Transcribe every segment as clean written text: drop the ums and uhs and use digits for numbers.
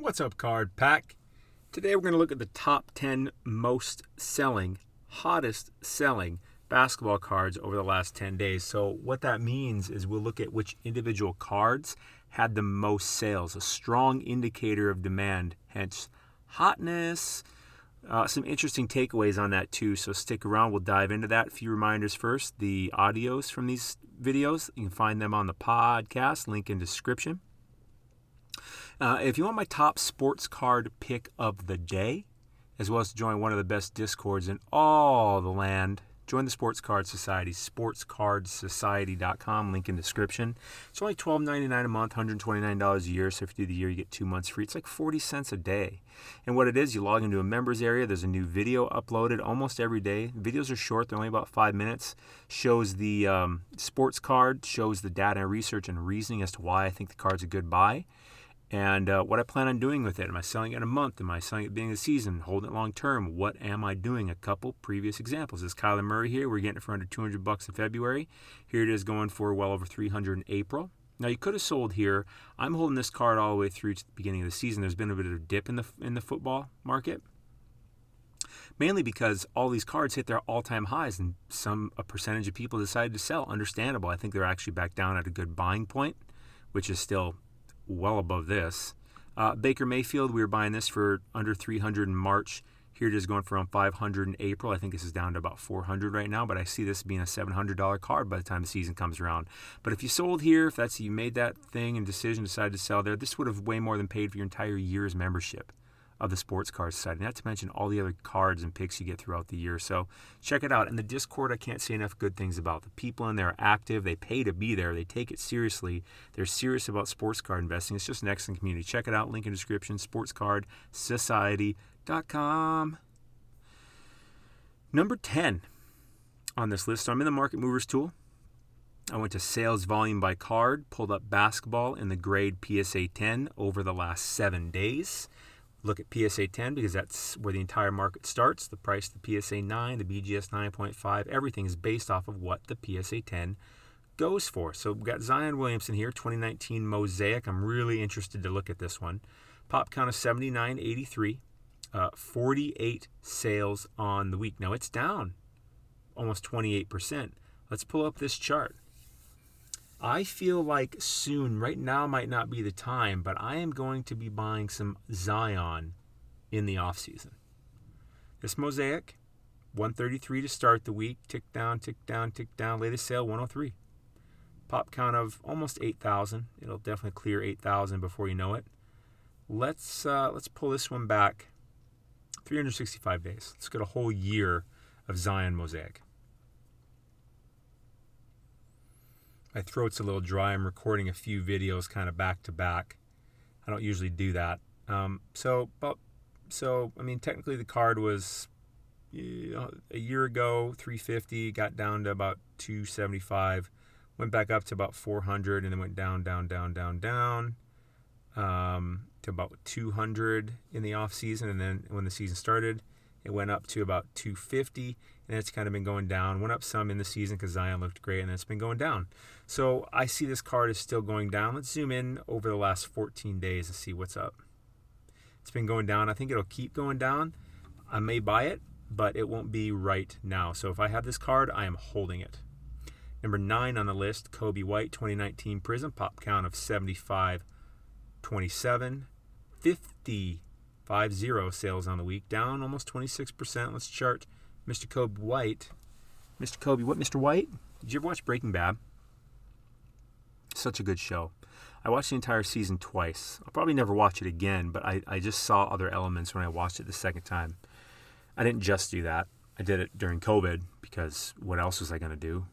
What's up, Card Pack? Today we're going to look at the top 10 most selling, hottest selling basketball cards over the last 10 days. So what that means is we'll look at which individual cards had the most sales, a strong indicator of demand, hence hotness. Some interesting takeaways on that too, so stick around. We'll dive into that. A few reminders first. The audios from these videos, you can find them on the podcast, link in description. If you want my top sports card pick of the day, as well as to join one of the best discords in all the land, join the Sports Card Society, SportsCardSociety.com, link in description. It's only $12.99 a month, $129 a year, so if you do the year, you get 2 months free. It's like 40 cents a day. And what it is, you log into a members area, there's a new video uploaded almost every day. Videos are short, they're only about 5 minutes. Shows the sports card, shows the data and research and reasoning as to why I think the card's a good buy. And what I plan on doing with it. Am I selling it in a month? Am I selling it at the beginning of the season? Holding it long term? What am I doing? A couple previous examples. This is Kyler Murray here. We're getting it for under $200 in February. Here it is going for well over $300 in April. Now you could have sold here. I'm holding this card all the way through to the beginning of the season. There's been a bit of a dip in the football market, mainly because all these cards hit their all-time highs, and a percentage of people decided to sell. Understandable. I think they're actually back down at a good buying point, which is still well above this. Baker Mayfield, we were buying this for under $300 in March. Here it is going for around $500 in April. I think this is down to about $400 right now, but I see this being a $700 card by the time the season comes around. But if you sold here, if you made that thing and decision, decided to sell there, this would have way more than paid for your entire year's membership of the Sports Card Society, not to mention all the other cards and picks you get throughout the year. So check it out. And the Discord, I can't say enough good things about. The people in there are active. They pay to be there. They take it seriously. They're serious about sports card investing. It's just an excellent community. Check it out. Link in description. SportsCardSociety.com. Number 10 on this list. So I'm in the Market Movers tool. I went to sales volume by card, pulled up basketball in the grade PSA 10 over the last 7 days. Look at PSA 10 because that's where the entire market starts. The price of the PSA 9, the BGS 9.5, everything is based off of what the PSA 10 goes for. So we've got Zion Williamson here, 2019 Mosaic. I'm really interested to look at this one. Pop count of 79.83, 48 sales on the week. Now it's down almost 28%. Let's pull up this chart. I feel like soon, right now might not be the time, but I am going to be buying some Zion in the offseason. This Mosaic, 133 to start the week, tick down, tick down, tick down. Latest sale, 103. Pop count of almost 8,000. It'll definitely clear 8,000 before you know it. Let's pull this one back 365 days. Let's get a whole year of Zion Mosaic. My throat's a little dry. I'm recording a few videos kind of back to back. I don't usually do that. So technically the card was a year ago, 350, got down to about 275, went back up to about 400, and then went down to about 200 in the off season, and then when the season started, it went up to about 250, and it's kind of been going down. Went up some in the season because Zion looked great, and it's been going down. So I see this card is still going down. Let's zoom in over the last 14 days and see what's up. It's been going down. I think it'll keep going down. I may buy it, but it won't be right now. So if I have this card, I am holding it. Number 9 on the list, Kobe White, 2019 Prism, pop count of 75.27, 50 sales on the week, down almost 26%. Let's chart Mr. Kobe White. Mr. Kobe, what, Mr. White? Did you ever watch Breaking Bad? Such a good show. I watched the entire season twice. I'll probably never watch it again, but I just saw other elements when I watched it the second time. I didn't just do that. I did it during COVID because what else was I going to do?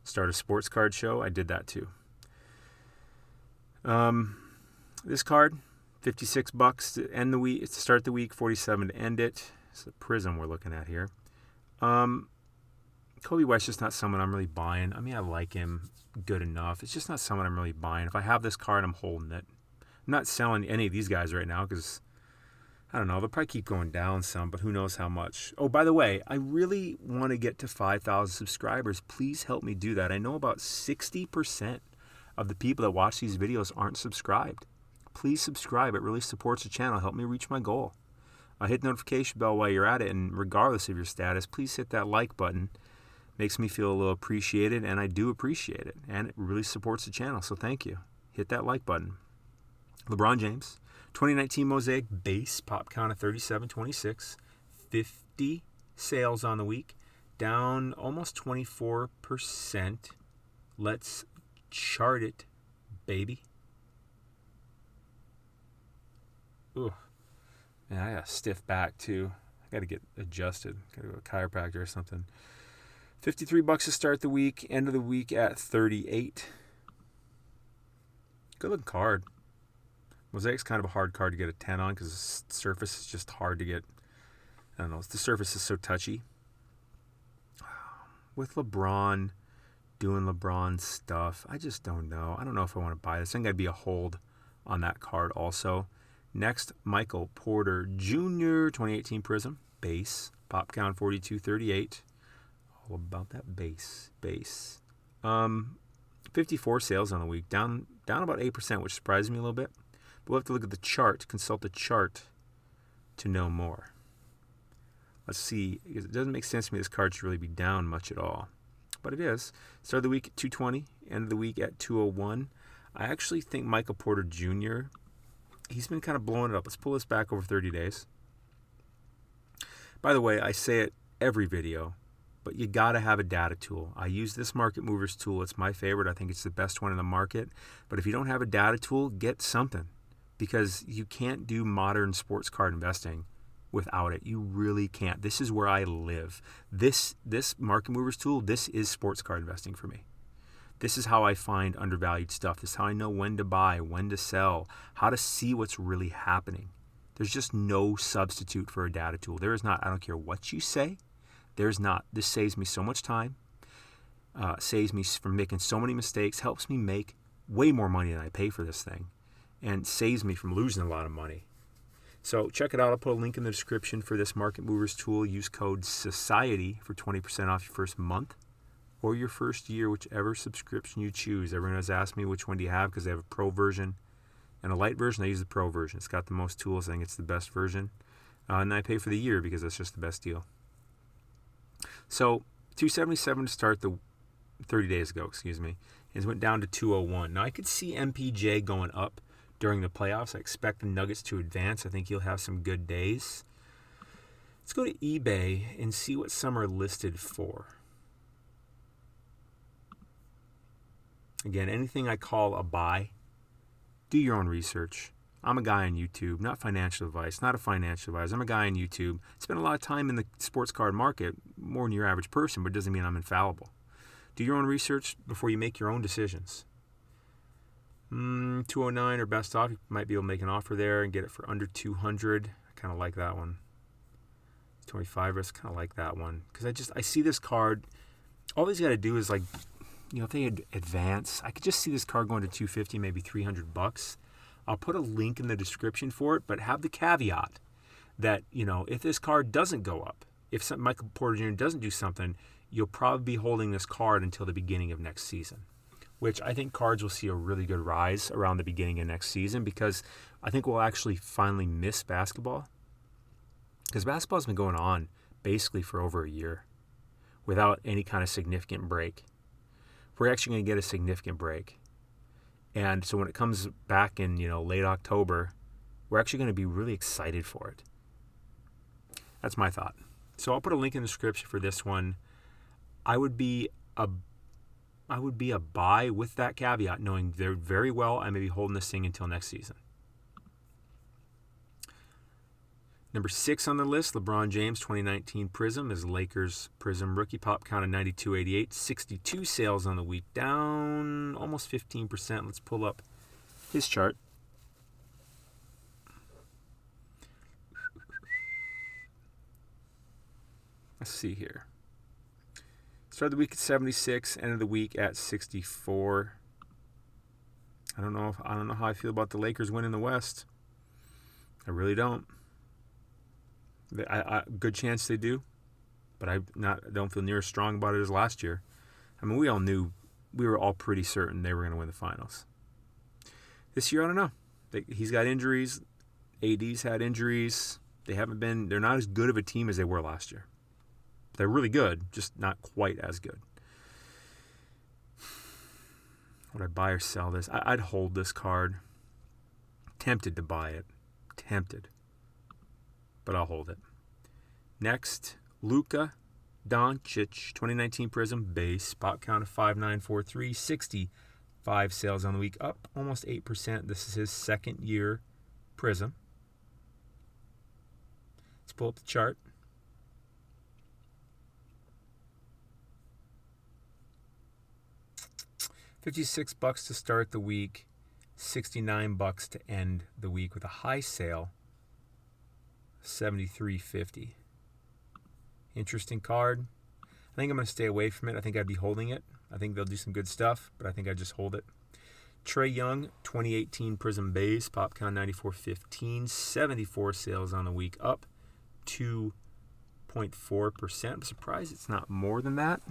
Start a sports card show? I did that too. This card, $56 to end the week, to start the week, $47 to end it. It's the Prism we're looking at here. Kobe White's just not someone I'm really buying. I mean, I like him good enough. It's just not someone I'm really buying. If I have this card, I'm holding it. I'm not selling any of these guys right now because, I don't know, they'll probably keep going down some, but who knows how much. Oh, by the way, I really want to get to 5,000 subscribers. Please help me do that. I know about 60% of the people that watch these videos aren't subscribed. please subscribe. It really supports the channel. Help me reach my goal. Hit the notification bell while you're at it, and regardless of your status, please hit that like button. Makes me feel a little appreciated, and I do appreciate it, and it really supports the channel, so thank you. Hit that like button. LeBron James, 2019 Mosaic base, pop count of 3726, 50 sales on the week, down almost 24%. Let's chart it, baby. Ooh. Man, I got a stiff back too. I got to get adjusted. Got to go to a chiropractor or something. $53 to start the week. End of the week at 38. Good looking card. Mosaic's kind of a hard card to get a 10 on because the surface is just hard to get. I don't know. The surface is so touchy. With LeBron doing LeBron stuff, I just don't know. I don't know if I want to buy this. I think I'd be a hold on that card also. Next, Michael Porter Jr., 2018 Prism, base, pop count 4238. All about that base. 54 sales on the week, down about 8%, which surprised me a little bit. But we'll have to look at the chart, consult the chart to know more. Let's see, because it doesn't make sense to me this card should really be down much at all. But it is. Start of the week at 220, end of the week at 201. I actually think Michael Porter Jr., he's been kind of blowing it up. Let's pull this back over 30 days. By the way, I say it every video, but you got to have a data tool. I use this Market Movers tool. It's my favorite. I think it's the best one in the market. But if you don't have a data tool, get something, because you can't do modern sports card investing without it. You really can't. This is where I live. This Market Movers tool, this is sports card investing for me. This is how I find undervalued stuff. This is how I know when to buy, when to sell, how to see what's really happening. There's just no substitute for a data tool. There is not. I don't care what you say. There's not. This saves me so much time, saves me from making so many mistakes, helps me make way more money than I pay for this thing, and saves me from losing a lot of money. So check it out. I'll put a link in the description for this Market Movers tool. Use code SOCIETY for 20% off your first month or your first year, whichever subscription you choose. Everyone has asked me which one do you have, because they have a pro version and a light version. I use the pro version. It's got the most tools. I think it's the best version. And I pay for the year because that's just the best deal. So $277 to start the 30 days ago, it went down to $201. Now I could see MPJ going up during the playoffs. I expect the Nuggets to advance. I think he'll have some good days. Let's go to eBay and see what some are listed for. Again, anything I call a buy, do your own research. I'm a guy on YouTube, not financial advice, not a financial advisor. I'm a guy on YouTube. Spend a lot of time in the sports card market, more than your average person, but it doesn't mean I'm infallible. Do your own research before you make your own decisions. 209 or best off. You might be able to make an offer there and get it for under 200. I kind of like that one. 25 risk, kind of like that one. Because I see this card. All he's got to do is, like, if they advance, I could just see this card going to 250, maybe $300. I'll put a link in the description for it, but have the caveat that, if this card doesn't go up, if Michael Porter Jr. doesn't do something, you'll probably be holding this card until the beginning of next season, which I think cards will see a really good rise around the beginning of next season, because I think we'll actually finally miss basketball, because basketball's been going on basically for over a year without any kind of significant break. We're actually going to get a significant break. And so when it comes back in, late October, we're actually going to be really excited for it. That's my thought. So I'll put a link in the description for this one. I would be a buy with that caveat, knowing very well I may be holding this thing until next season. Number 6 on the list, LeBron James, 2019 Prism, is Lakers Prism rookie, pop count of 9288, 62 sales on the week, down almost 15%. Let's pull up his chart. Let's see here. Started the week at 76, ended the week at 64. I don't know how I feel about the Lakers winning the West. I really don't. Good chance they do, but I don't feel near as strong about it as last year. I mean, we were all pretty certain they were going to win the finals. This year, I don't know. He's got injuries. AD's had injuries. They're not as good of a team as they were last year. They're really good, just not quite as good. Would I buy or sell this? I'd hold this card. Tempted to buy it. Tempted. But I'll hold it. Next, Luka Doncic, 2019 Prism base. Pop count of 5943. 65 sales on the week. Up almost 8%. This is his second year Prism. Let's pull up the chart. $56 to start the week, $69 to end the week with a high sale, $73.50. Interesting card. I think I'm going to stay away from it. I think I'd be holding it. I think they'll do some good stuff, but I think I'd just hold it. Trae Young, 2018 Prism base, pop count 9415, 74 sales on the week, up 2.4%. I'm surprised it's not more than that.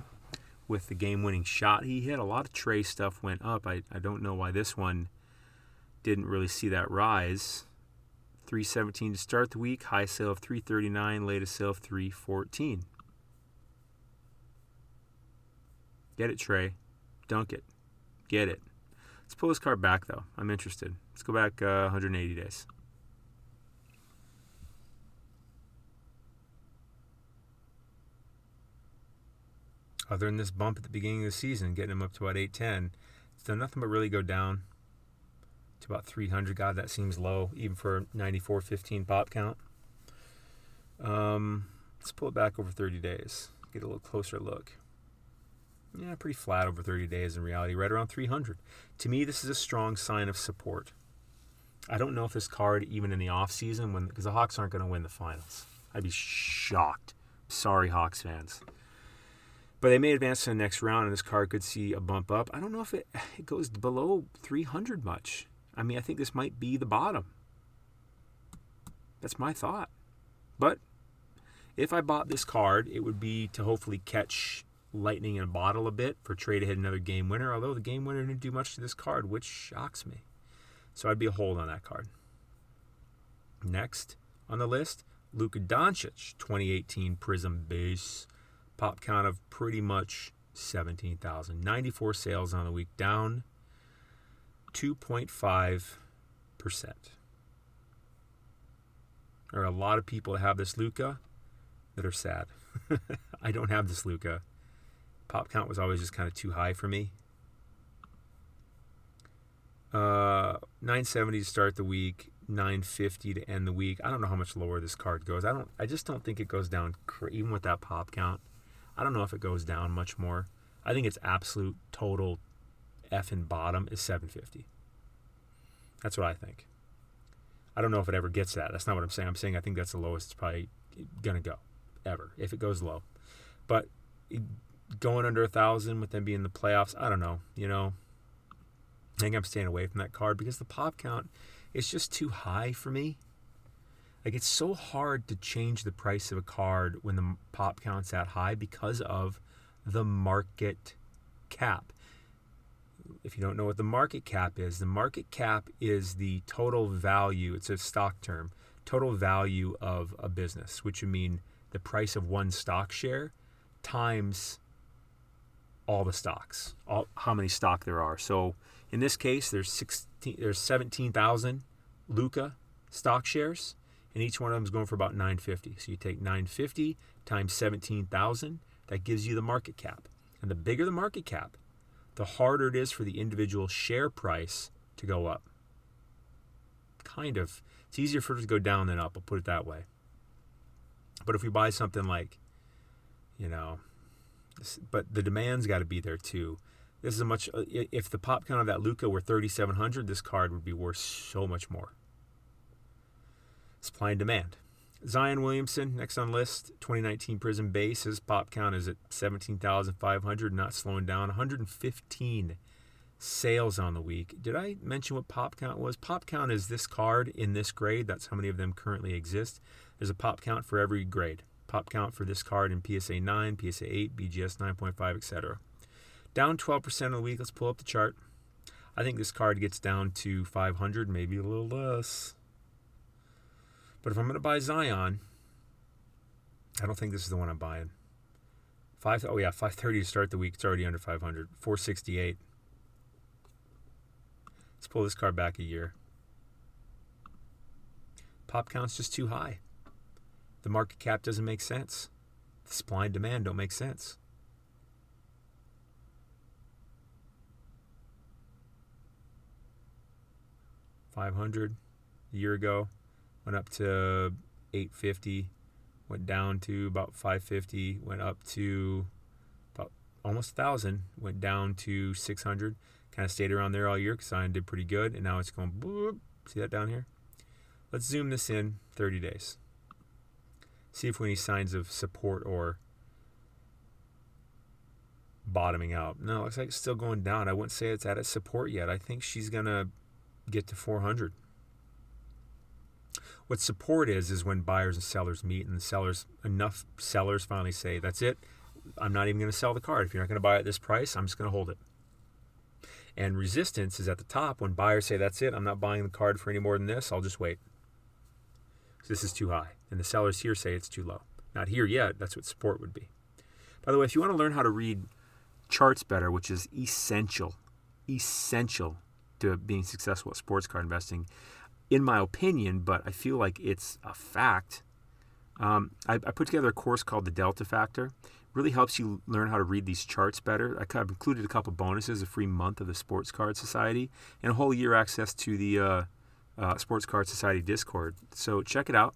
With the game-winning shot he hit, a lot of Trae stuff went up. I don't know why this one didn't really see that rise. 317 to start the week, high sale of 339, latest sale of 314. Get it, Trae. Dunk it. Get it. Let's pull this card back, though. I'm interested. Let's go back 180 days. Other than this bump at the beginning of the season, getting him up to about 810, it's done nothing but really go down to about 300. God, that seems low, even for a 94.15 pop count. Let's pull it back over 30 days. Get a little closer look. Yeah, pretty flat over 30 days in reality, right around 300. To me, this is a strong sign of support. I don't know if this card, even in the offseason, because the Hawks aren't going to win the finals. I'd be shocked. Sorry, Hawks fans. But they may advance to the next round, and this card could see a bump up. I don't know if it goes below 300 much. I mean, I think this might be the bottom. That's my thought. But if I bought this card, it would be to hopefully catch lightning in a bottle a bit for Trae to hit another game winner, although the game winner didn't do much to this card, which shocks me. So I'd be a hold on that card. Next on the list, Luka Doncic, 2018 Prism base. Pop count of pretty much 17,000. 94 sales on the week, down 2.5%. There are a lot of people that have this Luka that are sad. I don't have this Luka. Pop count was always just kind of too high for me. 970 to start the week, 950 to end the week. I don't know how much lower this card goes. I just don't think it goes down, even with that pop count. I don't know if it goes down much more. I think its absolute total effing bottom is 750. That's what I think. I don't know if it ever gets that. That's not what I'm saying. I'm saying I think that's the lowest it's probably going to go, ever, if it goes low. But going under 1,000 with them being in the playoffs, I don't know. I think I'm staying away from that card because the pop count is just too high for me. Like, it's so hard to change the price of a card when the pop count's that high because of the market cap. If you don't know what the market cap is the total value, it's a stock term, total value of a business, which would mean the price of one stock share times all the stocks, how many stock there are. So in this case, there's 17,000 Luka stock shares, and each one of them is going for about $950. So you take $950 times 17,000, that gives you the market cap. And the bigger the market cap, the harder it is for the individual share price to go up. Kind of. It's easier for it to go down than up, I'll put it that way. But if we buy something like, but the demand's got to be there too. This is if the pop count of that Luka were 3,700, this card would be worth so much more. Supply and demand. Zion Williamson, next on the list, 2019 Prism base. His pop count is at 17,500, not slowing down. 115 sales on the week. Did I mention what pop count was? Pop count is this card in this grade. That's how many of them currently exist. There's a pop count for every grade. Pop count for this card in PSA 9, PSA 8, BGS 9.5, etc. Down 12% on the week. Let's pull up the chart. I think this card gets down to 500, maybe a little less. But if I'm going to buy Zion, I don't think this is the one I'm buying. 530 to start the week. It's already under 500. 468. Let's pull this card back a year. Pop count's just too high. The market cap doesn't make sense. The supply and demand don't make sense. $500 a year ago, went up to $850, went down to about $550, went up to about almost $1,000, went down to $600, kind of stayed around there all year because Zion did pretty good, and now it's going boop. See that down here? Let's zoom this in 30 days. See if we have any signs of support or bottoming out. No, it looks like it's still going down. I wouldn't say it's at its support yet. I think she's going to get to 400. What support is when buyers and sellers meet, and enough sellers finally say, that's it, I'm not even going to sell the card. If you're not going to buy it at this price, I'm just going to hold it. And resistance is at the top when buyers say, that's it, I'm not buying the card for any more than this, I'll just wait. So this is too high. And the sellers here say it's too low. Not here yet, that's what support would be. By the way, if you want to learn how to read charts better, which is essential to being successful at sports card investing, in my opinion, but I feel like it's a fact. I put together a course called the Delta Factor. It really helps you learn how to read these charts better. I've included a couple bonuses, a free month of the Sports Card Society, and a whole year access to the Sports Card Society Discord. So check it out.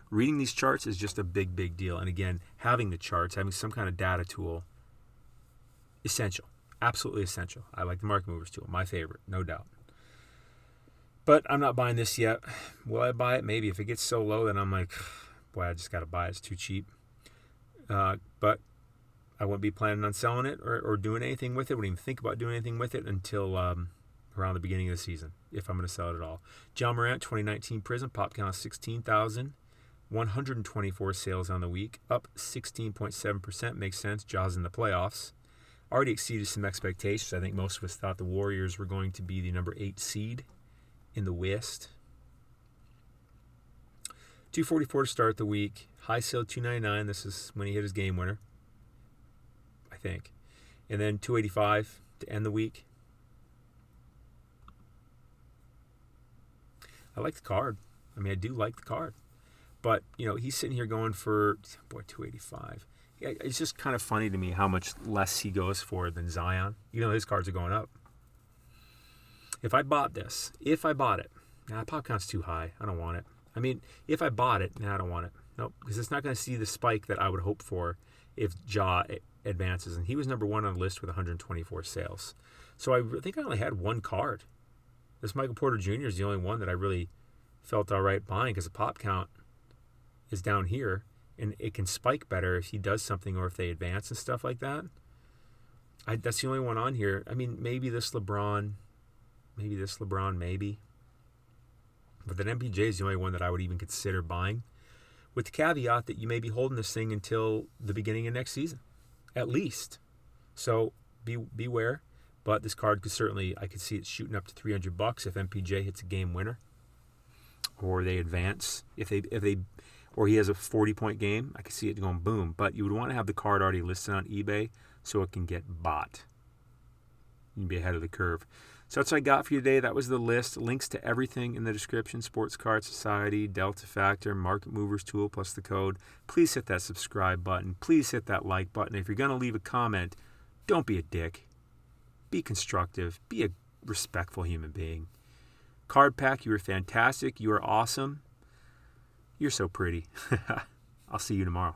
Reading these charts is just a big, big deal. And again, having the charts, having some kind of data tool, essential. Absolutely essential. I like the market movers tool. My favorite, no doubt. But I'm not buying this yet. Will I buy it? Maybe. If it gets so low, then I'm like, boy, I just got to buy it. It's too cheap. But I wouldn't be planning on selling it or doing anything with it. Wouldn't even think about doing anything with it until around the beginning of the season, if I'm going to sell it at all. John Morant, 2019 Prism, pop count 16,000. 124 sales on the week, up 16.7%. Makes sense. Jaws in the playoffs. Already exceeded some expectations. I think most of us thought the Warriors were going to be the number 8 seed in the West. 244 to start the week. High sale 299. This is when he hit his game winner, I think. And then 285 to end the week. I like the card. I mean, I do like the card. But, he's sitting here going for, 285. It's just kind of funny to me how much less he goes for than Zion. His cards are going up. If I bought it, pop count's too high. I don't want it. I mean, if I bought it, I don't want it. Nope, because it's not going to see the spike that I would hope for if Ja advances. And he was number 1 on the list with 124 sales. So I think I only had one card. This Michael Porter Jr. is the only one that I really felt all right buying because the pop count is down here, and it can spike better if he does something or if they advance and stuff like that. That's the only one on here. I mean, maybe this LeBron. But the MPJ is the only one that I would even consider buying, with the caveat that you may be holding this thing until the beginning of next season, at least. So beware. But this card I could see it shooting up to $300 if MPJ hits a game winner, or they advance. If they or he has a 40-point game, I could see it going boom. But you would want to have the card already listed on eBay so it can get bought. You can be ahead of the curve. So that's what I got for you today. That was the list. Links to everything in the description. Sports Card Society, Delta Factor, Market Movers Tool, plus the code. Please hit that subscribe button. Please hit that like button. If you're going to leave a comment, don't be a dick. Be constructive. Be a respectful human being. Card Pack, you are fantastic. You are awesome. You're so pretty. I'll see you tomorrow.